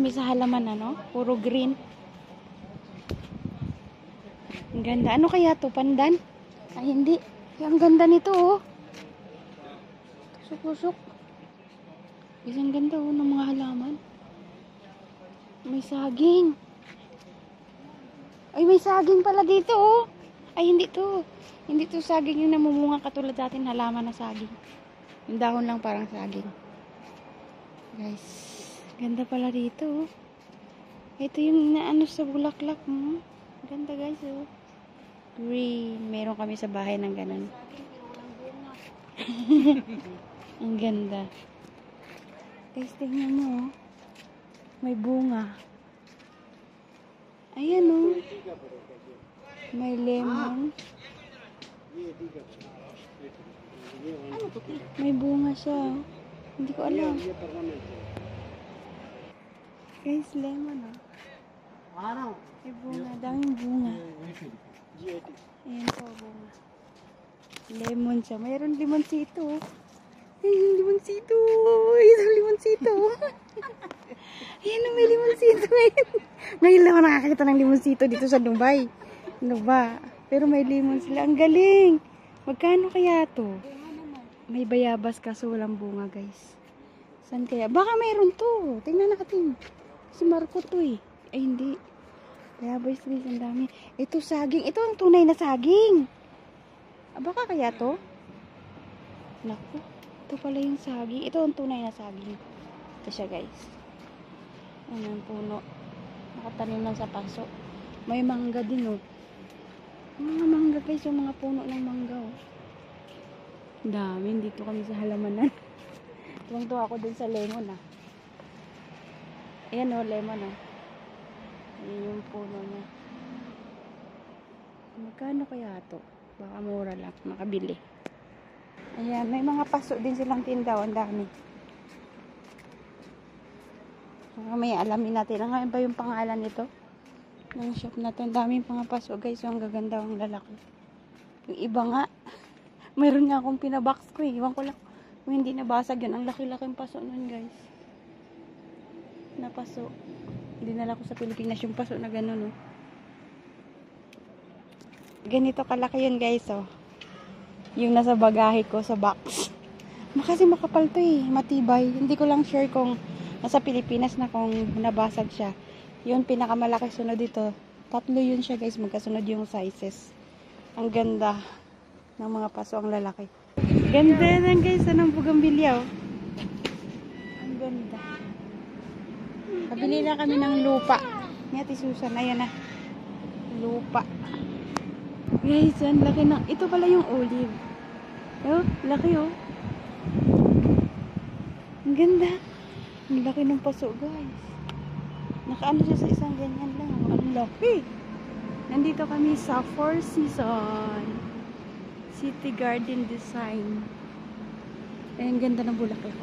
kami sa halaman, ano? Puro green. Ang ganda. Ano kaya to? Pandan? Ay, hindi. Ay, ang ganda nito, oh. Tusok-tusok. Isang ganda, oh, ng mga halaman. May saging. Ay, may saging pala dito, oh. Ay, hindi to. Hindi to saging yung namumunga katulad sa atin halaman na saging. Yung dahon lang parang saging. Guys, ganda pala dito, oh. Ito yung inaano sa bulaklak, oh. Ganda, guys, oh. Green. Meron kami sa bahay ng ganun. Ang ganda. Guys, tingnan mo, oh. May bunga. Ayan, oh. May lemon. May bunga siya, oh. Hindi ko alam. Guys, lemon, oh. May bunga. Daming bunga. Ayan po, bunga. Lemon siya. Mayroon limonsito, oh. Ayan, limonsito. Ayan, limonsito. Ayan, may limonsito. Ngayon lang ako nakakita ng limonsito dito sa Dubai. Ano ba? Pero may lemon sila. Ang galing. Magkano kaya to? May bayabas kaso walang bunga, guys. Saan kaya? Baka mayroon to. Tingnan natin. Si Marco to, eh. Ay, hindi. Bayabas guys, ang dami. Ito saging. Ito ang tunay na saging. Baka kaya to? Naku. Ito pala yung saging. Ito ang tunay na saging. Ito siya, guys. Ano ang puno. Nakatanim lang sa paso. May mangga din, oh. Mga mangga, guys. Yung mga puno ng mangga, oh. Dami. Dito kami sa halamanan. Tuwang-tuwa ako dun sa lemon, ah. Ayan, oh, lemon, oh. Ayan yung puno niya. Magkano kaya to? Baka mura lang. Makabili. Ayan. May mga paso din silang tindaw. Ang dami. May alamin natin. Ano ba yung pangalan nito? Ng shop na to. Ang daming mga paso, guys. Yung gaganda ang lalaki. Yung iba nga. Mayroon nga akong pinabox ko, eh. Iwan ko lang. Kung hindi nabasag yun. Ang laki-laking paso nun, guys. Na paso. Dinala ko sa Pilipinas yung paso na gano'n, oh. Ganito kalaki yun, guys, oh. Yung nasa bagahe ko sa box. Kasi makapal to, eh. Matibay. Hindi ko lang sure kung nasa Pilipinas na kung nabasag siya. Yun, pinakamalaki sunod dito. 3 yun siya, guys. Magkasunod yung sizes. Ang ganda ng mga paso ang lalaki. Ganda lang, guys. Anong bugambilya, oh. Ang ganda. Kabili na kami ng lupa. Ngati Susan. Ayan na. Lupa. Guys, yan. Laki na. Ito pala yung olive. Oh, laki, oh. Ang ganda. Ang laki ng paso, guys. Nakaano siya sa isang ganyan lang. Ang laki. Nandito kami sa Four Seasons City Garden Design. Ay, ang ganda ng bulaklak.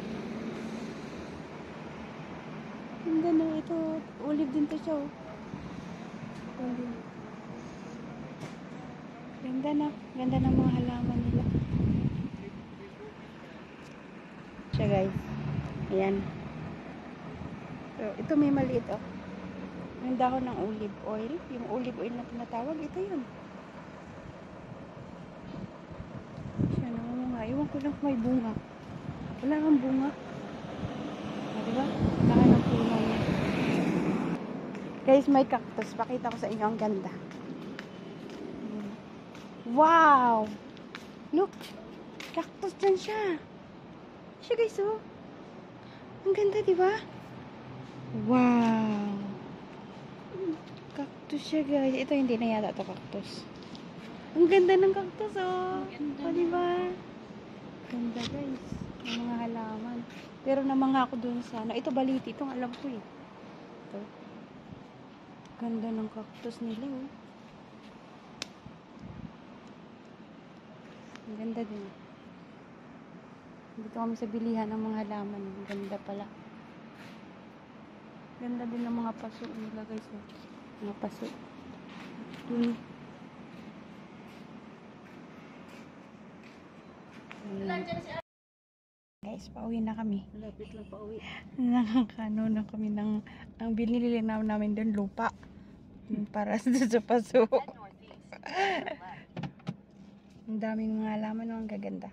Ang ganda. Ito, olive din to siya, oh. Olive. Ganda na. Ganda ng mga halaman nila. Siya, guys. Ayan. So, ito may maliit, oh. Yung dahon ng olive oil. Yung olive oil na tinatawag. Ito yun. Siya, namunga. Iwan ko lang may bunga. Wala kang bunga. Diba? Wala ng puno niya. Guys, may cactus. Pakita ko sa inyo. Ang ganda. Wow! Look! Cactus dyan siya. Siya, guys, oh. Ang ganda, diba? Wow! Cactus siya, guys. Ito hindi na yata ito cactus. Ang ganda ng cactus, oh. O, diba? Ganda, guys. Ang mga halaman. Pero namanga ako dun sa, ano, ito baliti. Itong alam ko, eh. Ito. Ganda ng cactus nila, oh. Ang ganda din. Dito kami sa bilihan ng mga halaman. Ang ganda pala. Ganda din ng mga paso nila, guys. Oh. Mga paso. Guys, Guys, pauwi na kami. Malapit lang pauwi. Nakakano na kami ng ang binili namin doon lupa. Yung para sa paso. Ang daming mga halaman, ang gaganda.